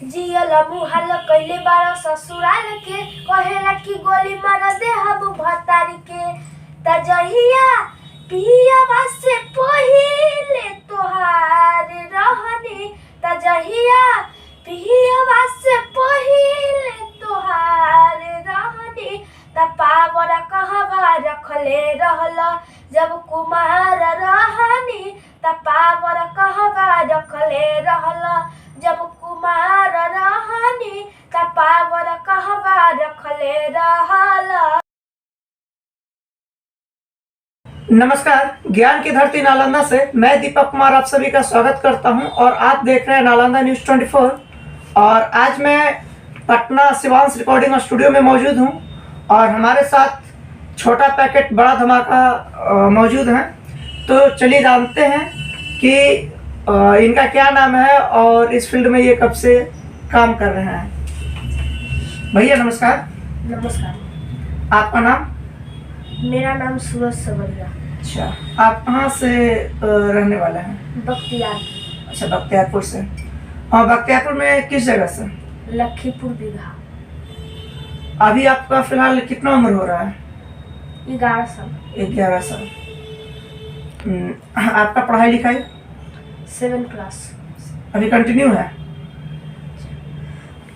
जियल मुहाल कइले बार ससुराल के कहेला कि गोली मार दे हम भतारी के तजहिया पियावा से पहिले तोहार रहनी तजहिया पियावा से पहिले तोहार रहनी त पावर कहवा रखले रहल जब कुमार रहनी त पावर कहवा रखले रहल जब कुमार रहनी त पावर कहवा रखले रहल। नमस्कार, ज्ञान की धरती नालंदा से मैं दीपक कुमार आप सभी का स्वागत करता हूं और आप देख रहे हैं नालंदा न्यूज़ 24। और आज मैं पटना शिवांश रिकॉर्डिंग स्टूडियो में मौजूद हूं और हमारे साथ छोटा पैकेट बड़ा धमाका मौजूद हैं। तो चलिए जानते हैं कि इनका क्या नाम है और इस फील्ड में ये कब से काम कर रहे हैं। भैया नमस्कार। नमस्कार। आपका नाम? मेरा नाम सूरज सवरिया। अच्छा, आप कहाँ से रहने वाले हैं? बख्तियारपुर। अच्छा, बख्तियारपुर से। हाँ, बख्तियारपुर में किस जगह से? लखीपुर बीघा। अभी आपका फिलहाल कितना उम्र हो रहा है? 11 साल। 11 साल। आपका पढ़ाई लिखाई? 7 क्लास। अभी कंटिन्यू है?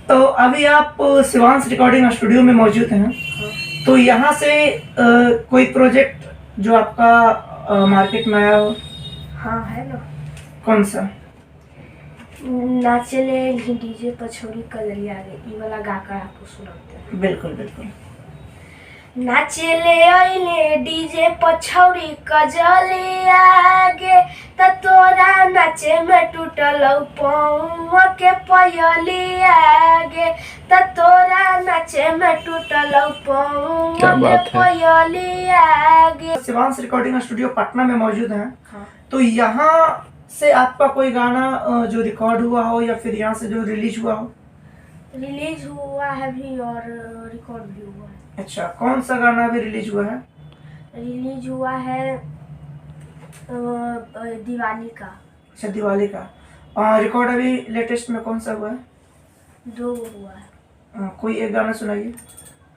तो अभी आप शिवांश रिकॉर्डिंग स्टूडियो में मौजूद हैं। तो यहाँ से कोई प्रोजेक्ट जो आपका मार्केट में आया हो? हाँ है ना। कौन सा? नाचले डीजे पछोरी कलरिया रे ई वाला गा कर आपको सुनाते हैं। बिल्कुल बिल्कुल। नाचले आइले डीजे पछौरी कजली आगे त तोरा नाचे में टूटल पौवा के पयली आगे त तोरा नाचे में टूटल पौवा के पयली आगे। शिवांश रिकॉर्डिंग स्टूडियो पटना में मौजूद हैं। हाँ। तो यहाँ से आपका कोई गाना जो रिकॉर्ड हुआ हो या फिर यहाँ से जो रिलीज हुआ हो? रिलीज हुआ है भी और रिकॉर्ड भी हुआ है। अच्छा, कौन सा गाना अभी रिलीज हुआ है? रिलीज हुआ है दिवाली का। अच्छा, दिवाली का। रिकॉर्ड अभी लेटेस्ट में कौन सा हुआ है? 2 हुआ है। कोई एक गाना सुनाइए।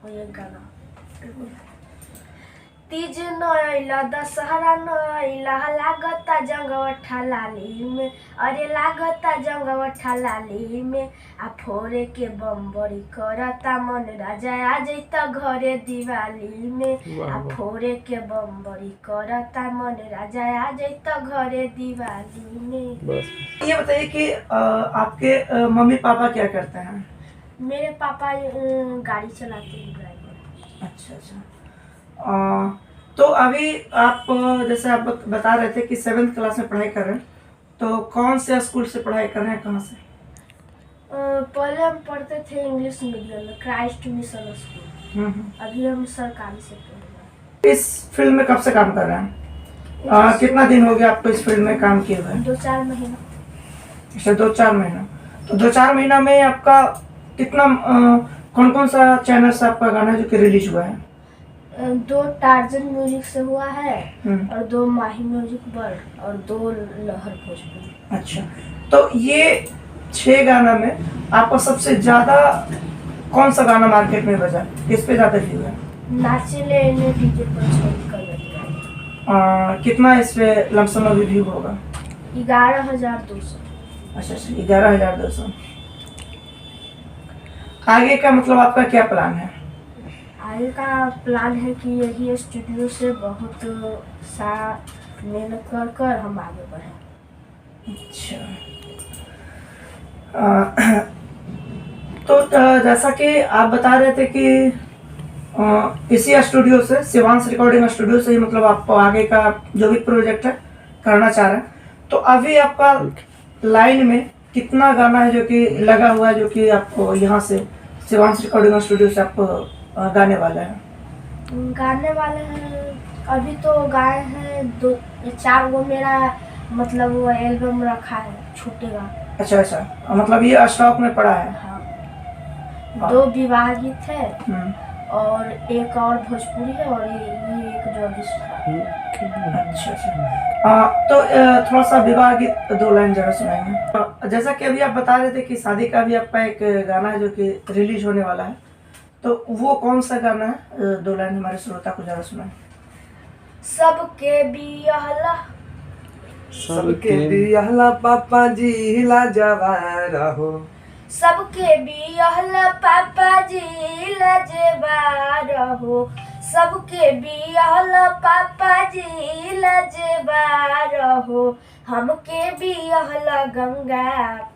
कोई एक गाना। तीज न अइला दशहरा न अइला लागता जंगवठा लाली में अरे लागता जंगवठा लाली में आ फोरे के बम्बरी करता मन राजा आ जैता घरे दिवाली में आ फोरे के बम्बरी करता मन राजा आ जैता घरे दिवाली में। ये बताइए कि आपके मम्मी पापा क्या करते हैं? मेरे पापा गाड़ी चलाते हैं, ड्राइवर। अच्छा अच्छा। तो अभी आप जैसे आप बता रहे थे कि 7th क्लास में पढ़ाई कर रहे हैं, तो कौन से स्कूल से पढ़ाई कर रहे हैं, कहाँ से? पहले हम पढ़ते थे इंग्लिश मीडियम में, क्राइस्ट मिशन स्कूल। अभी हम सरकारी से पढ़ रहे हैं। इस फील्ड में कब से काम कर रहे हैं? कितना दिन हो गया आपको इस फील्ड में काम किए हुए? 2-4 महीना। अच्छा, 2-4 महीना। तो 2-4 महीना में आपका कितना कौन कौन सा चैनल से आपका गाना जो कि रिलीज हुआ है? 2 टार्जन म्यूजिक से हुआ है और 2 माही म्यूजिक वर्ल्ड और 2 लहर भोजपुरी। अच्छा, तो ये 6 गाना में आपको सबसे ज्यादा कौन सा गाना मार्केट में बजा, किस पे ज्यादा व्यू है? नाचले ने डीजे पर छोड़ कर। कितना इस पे लमसम व्यू होगा? 11,200। अच्छा, 11,200। आगे का मतलब आपका क्या प्लान है? आगे का प्लान है कि यही स्टूडियो से बहुत सा मेहनत कर हम आगे बढ़ें। अच्छा। तो जैसा कि आप बता रहे थे कि इसी स्टूडियो से, शिवांश रिकॉर्डिंग स्टूडियो से ही मतलब आपको आगे का जो भी प्रोजेक्ट है करना चाह रहे हैं, तो अभी आपका लाइन में कितना गाना है जो कि लगा हुआ है, जो कि आपको यहाँ से शिवांश रिकॉर्डिंग स्टूडियो से आपको गाने वाले हैं? गाने वाले हैं अभी तो गाए हैं 2-4 गो। मेरा मतलब वो एल्बम रखा है, छूटेगा। अच्छा अच्छा, मतलब ये स्टॉक में पड़ा है। हाँ। 2 विवाह गीत है और एक और भोजपुरी है और ये एक जॉर्जिस था। अच्छा अच्छा। तो थोड़ा सा विवाह गीत 2 लाइन जरा सुनाएंगे। जैसा कि अभी आप बता रहे थे कि शादी का भी आपका एक गाना है जो कि रिलीज होने वाला है, तो वो कौन सा गाना है? 2 लाइन हमारे श्रोता को जरा सुनाएं। सबके बियाहला सबके बियाहला पापा जी लाजवाब रहो। सबके बियाहला पापा जी लजबार हो। सबके बियाहला पापा जी लजबार हो। हमके बियाहला गंगा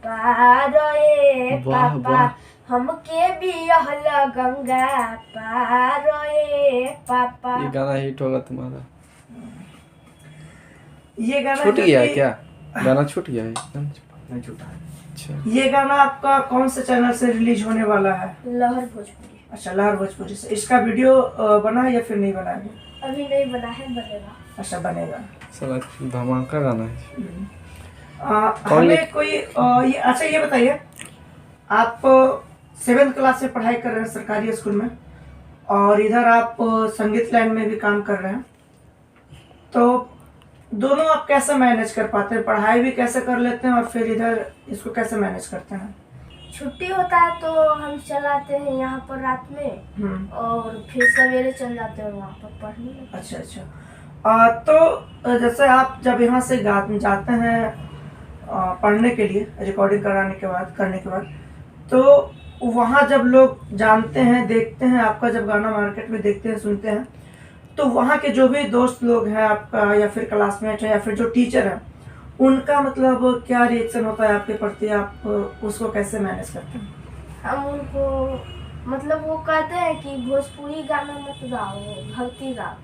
पार ए वाह, पापा। वाह। हमके बियाहला गंगा पार ए पापा। ये गाना हिट होगा तुम्हारा। ये गाना छूट जो गया है कि- क्या? गाना छूट गया है एकदम? नहीं छूटा है। अच्छा, ये गाना आपका कौन से चैनल से रिलीज होने वाला है? लहर भोजपुरी अच्छा, लहर भोजपुरी से। इसका वीडियो बना है या फिर नहीं बना है? अभी नहीं बना है, बनेगा। अच्छा, बनेगा। साला धमाका गाना है। कौन हमें लिख- कोई ये अच्छा ये बताइए, आप 7th क्लास में पढ़ाई कर रहे हैं सरकारी स्कूल में, और इधर आप संगीत लाइन में भी काम कर रहे हैं, तो दोनों आप कैसे मैनेज कर पाते हैं? पढ़ाई भी कैसे कर लेते हैं और फिर इधर इसको कैसे मैनेज करते हैं? छुट्टी होता है तो हम चलाते हैं यहाँ पर रात में, और फिर सवेरे चल जाते हैं वहाँ पर पढ़ने। अच्छा अच्छा। तो जैसे आप जब यहाँ से जाते हैं पढ़ने के लिए, रिकॉर्डिंग करने के बाद, तो वहाँ जब लोग जानते हैं, देखते हैं आपका, जब गाना मार्केट में देखते हैं, सुनते हैं, तो वहाँ के जो भी दोस्त लोग हैं आपका, या फिर क्लासमेट है, या फिर जो टीचर है, उनका मतलब क्या रिएक्शन होता है आपके प्रति? आप उसको कैसे मैनेज करते हैं? हम उनको मतलब वो कहते हैं कि भोजपुरी गाना मत गाओ, भक्ति गाओ।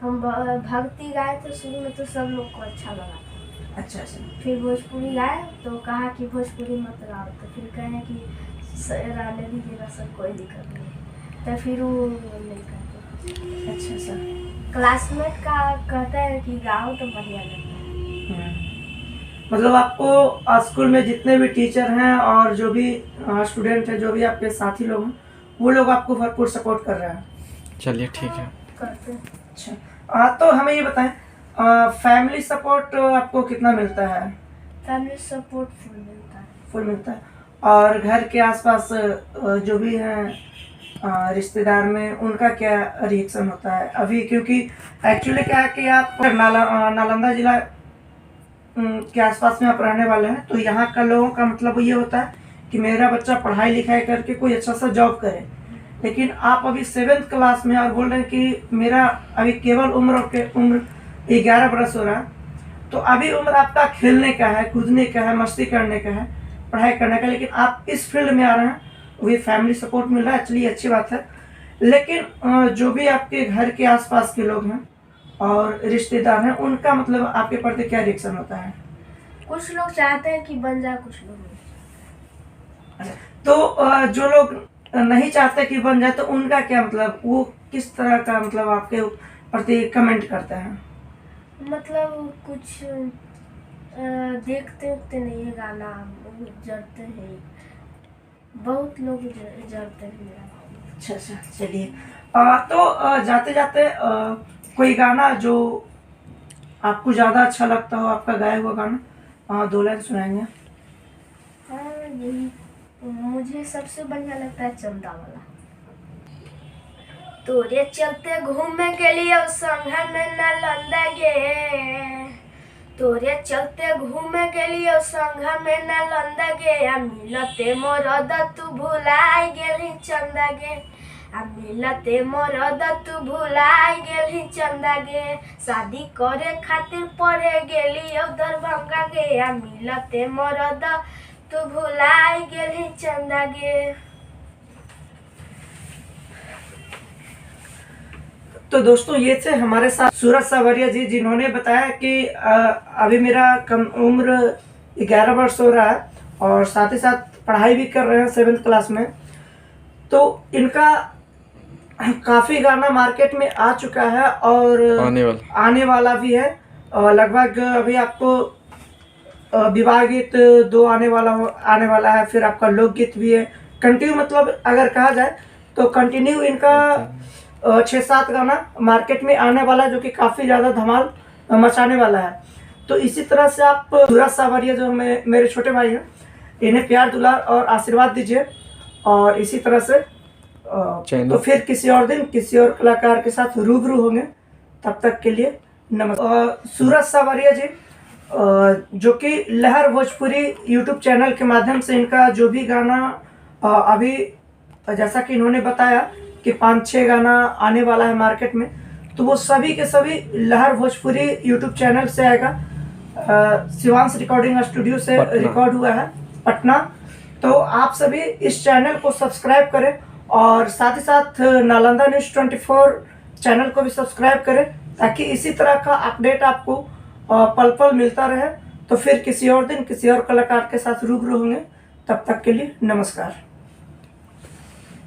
हम भक्ति गाए तो शुरू में तो सब लोग को अच्छा लगा था। अच्छा अच्छा। फिर भोजपुरी गाए तो कहा कि भोजपुरी मत गाओ, तो फिर कहे कि रहने दीजिएगा सर, कोई दिक्कत नहीं, तो फिर वो नहीं कहते। अच्छा सर। क्लासमेट का कहता है कि गाओ तो बढ़िया लगता है। मतलब आपको स्कूल में जितने भी टीचर हैं और जो भी स्टूडेंट हैं, जो भी आपके साथी लोग हैं, वो लोग आपको भरपूर सपोर्ट कर रहे हैं? चलिए ठीक है। करते हैं। अच्छा। तो हमें ये बताएं, फैमिली सपोर्ट आपको कितना मिलता है? फैमिली सपोर्ट फुल मिलता है। फुल मिलता है। और घर के आसपास जो भी हैं रिश्तेदार में, उनका क्या रिएक्शन होता है अभी? क्योंकि एक्चुअली क्या है कि आप नालंदा जिला के आसपास में आप रहने वाले हैं, तो यहाँ का लोगों का मतलब ये होता है कि मेरा बच्चा पढ़ाई लिखाई करके कोई अच्छा सा जॉब करे, लेकिन आप अभी 7th क्लास में और बोल रहे हैं कि मेरा अभी केवल उम्र 11 बरस हो रहा है, तो अभी उम्र आपका खेलने का है, कूदने का है, मस्ती करने का है, पढ़ाई करने का, लेकिन आप इस फील्ड में आ रहे हैं, वही फैमिली सपोर्ट मिल रहा है, चलिए अच्छी बात है। लेकिन जो भी आपके घर के आसपास के लोग हैं और रिश्तेदार हैं, उनका मतलब आपके प्रति क्या रिएक्शन होता है? कुछ लोग चाहते हैं कि बन जाए, कुछ लोग नहीं। तो जो लोग नहीं चाहते कि बन जाए, तो उनका क्या मतलब, वो किस तरह का मतलब आपके प्रति कमेंट करते हैं? मतलब कुछ देखते उखते नहीं है गाना, जरते हैं, बहुत लोग जरते हैं। अच्छा अच्छा, चलिए। तो जाते जाते कोई गाना जो आपको ज़्यादा अच्छा लगता हो, आपका गाया हुआ गाना, 2 लाइन सुनाएंगे? हाँ, यही मुझे सबसे बढ़िया लगता है चंदा वाला। तोरे चलते घूमे गेलियो संग में नालंदा गे, तोरे चलते घूमे गेलियो संग में नालंदा गे, आ मिलते मरद तू भुलाई गेली चंदा गे, आ मिलते मरद तू भुलाई गेली चंदा गे, शादी करे खातिर पढ़े गेली दरभंगा गे, आ मिलते मरद तू भुलाई गेली चंदा गे। तो दोस्तों, ये थे हमारे साथ सूरज सावरिया जी, जिन्होंने बताया कि अभी मेरा उम्र 11 वर्ष हो रहा है और साथ ही साथ पढ़ाई भी कर रहे हैं 7th क्लास में। तो इनका काफ़ी गाना मार्केट में आ चुका है और आने वाला भी है। लगभग अभी आपको विवाह गीत 2 आने वाला है, फिर आपका लोकगीत भी है। कंटिन्यू मतलब अगर कहा जाए तो कंटिन्यू इनका 6-7 गाना मार्केट में आने वाला है, जो कि काफ़ी ज़्यादा धमाल मचाने वाला है। तो इसी तरह से आप सूरज सावरिया जो मेरे छोटे भाई हैं, इन्हें प्यार दुलार और आशीर्वाद दीजिए। और इसी तरह से तो फिर किसी और दिन किसी और कलाकार के साथ रूबरू होंगे। तब तक के लिए नमस्कार। सूरज सावरिया जी जो कि लहर भोजपुरी यूट्यूब चैनल के माध्यम से इनका जो भी गाना अभी जैसा कि इन्होंने बताया कि 5-6 गाना आने वाला है मार्केट में, तो वो सभी के सभी लहर भोजपुरी यूट्यूब चैनल से आएगा। शिवांश रिकॉर्डिंग स्टूडियो से रिकॉर्ड हुआ है पटना। तो आप सभी इस चैनल को सब्सक्राइब करें और साथ ही साथ नालंदा न्यूज़ 24 चैनल को भी सब्सक्राइब करें, ताकि इसी तरह का अपडेट आपको पल पल मिलता रहे। तो फिर किसी और दिन किसी और कलाकार के साथ रूबरू होंगे। तब तक के लिए नमस्कार।